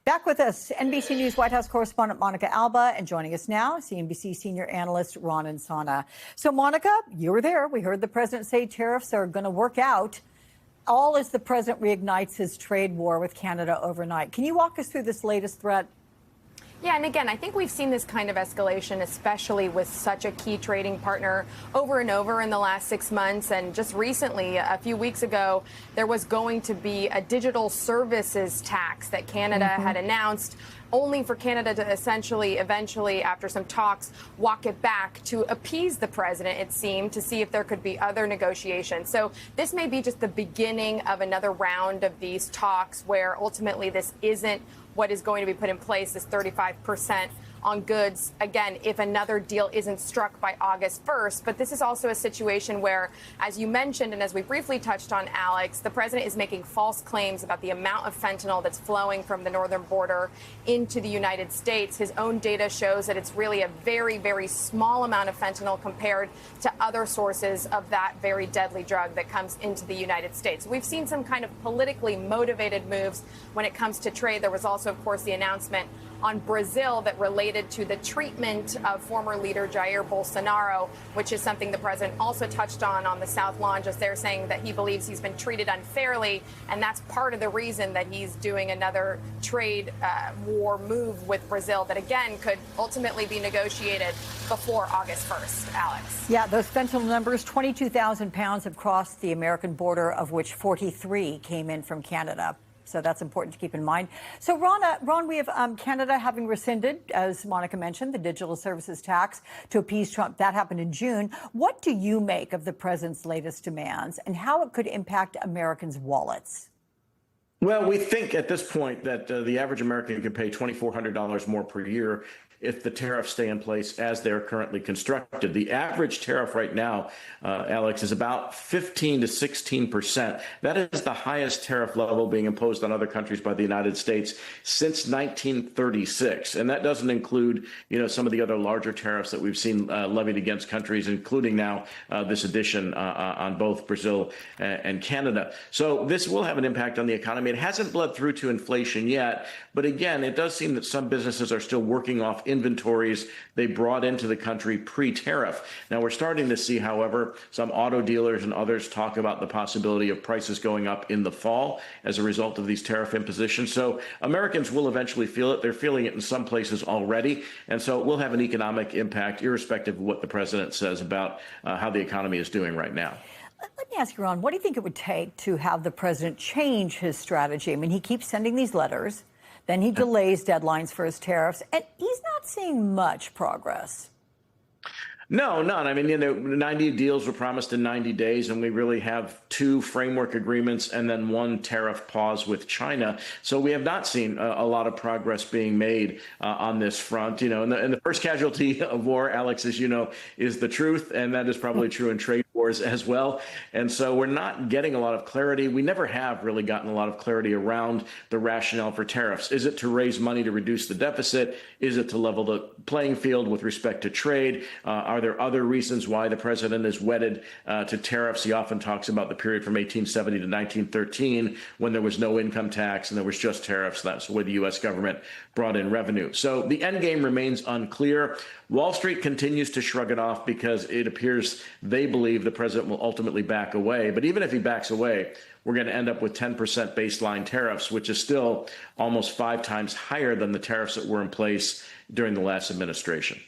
Back with us, NBC News White House correspondent Monica Alba, and joining us now, CNBC senior analyst Ron Insana. So, Monica, you were there. We heard the president say tariffs are going to work out, all as the president reignites his trade war with Canada overnight. Can you walk us through this latest threat? Yeah, and again, I think we've seen this kind of escalation, especially with such a key trading partner over and over in the last 6 months. And just recently, a few weeks ago, there was going to be a digital services tax that Canada had announced, only for Canada to essentially, eventually, after some talks, walk it back to appease the president, it seemed, to see if there could be other negotiations. So this may be just the beginning of another round of these talks where ultimately this isn't what is going to be put in place, this 35% on goods, again, if another deal isn't struck by August 1st. But this is also a situation where, as you mentioned, and as we briefly touched on, Alex, the president is making false claims about the amount of fentanyl that's flowing from the northern border into the United States. His own data shows that it's really a very, very small amount of fentanyl compared to other sources of that very deadly drug that comes into the United States. We've seen some kind of politically motivated moves when it comes to trade. There was also, of course, the announcement on Brazil that related to the treatment of former leader Jair Bolsonaro, which is something the president also touched on the South Lawn, just there, saying that he believes he's been treated unfairly. And that's part of the reason that he's doing another trade war move with Brazil that, again, could ultimately be negotiated before August 1st, Alex. Yeah, those fentanyl numbers, 22,000 pounds have crossed the American border, of which 43 came in from Canada. So that's important to keep in mind. So, Ron, we have Canada having rescinded, as Monica mentioned, the digital services tax to appease Trump. That happened in June. What do you make of the president's latest demands and how it could impact Americans' wallets? Well, we think at this point that the average American could pay $2,400 more per year if the tariffs stay in place as they're currently constructed. The average tariff right now, Alex, is about 15 to 16%. That is the highest tariff level being imposed on other countries by the United States since 1936. And that doesn't include, some of the other larger tariffs that we've seen levied against countries, including now this addition on both Brazil and Canada. So this will have an impact on the economy. It hasn't bled through to inflation yet, but again, it does seem that some businesses are still working off inventories they brought into the country pre-tariff. Now, we're starting to see, however, some auto dealers and others talk about the possibility of prices going up in the fall as a result of these tariff impositions. So Americans will eventually feel it. They're feeling it in some places already. And so it will have an economic impact, irrespective of what the president says about how the economy is doing right now. Let me ask you, Ron, what do you think it would take to have the president change his strategy? I mean, he keeps sending these letters. Then he delays deadlines for his tariffs, and he's not seeing much progress. No, none. I mean, 90 deals were promised in 90 days, and we really have 2 framework agreements and then 1 tariff pause with China. So we have not seen a lot of progress being made on this front. And the first casualty of war, Alex, as you know, is the truth, and that is probably true in trade wars as well. And so we're not getting a lot of clarity. We never have really gotten a lot of clarity around the rationale for tariffs. Is it to raise money to reduce the deficit? Is it to level the playing field with respect to trade? Are there other reasons why the president is wedded to tariffs? He often talks about the period from 1870 to 1913 when there was no income tax and there was just tariffs. That's the way the U.S. government brought in revenue. So the end game remains unclear. Wall Street continues to shrug it off because it appears they believe the president will ultimately back away. But even if he backs away, we're going to end up with 10% baseline tariffs, which is still almost 5 times higher than the tariffs that were in place during the last administration.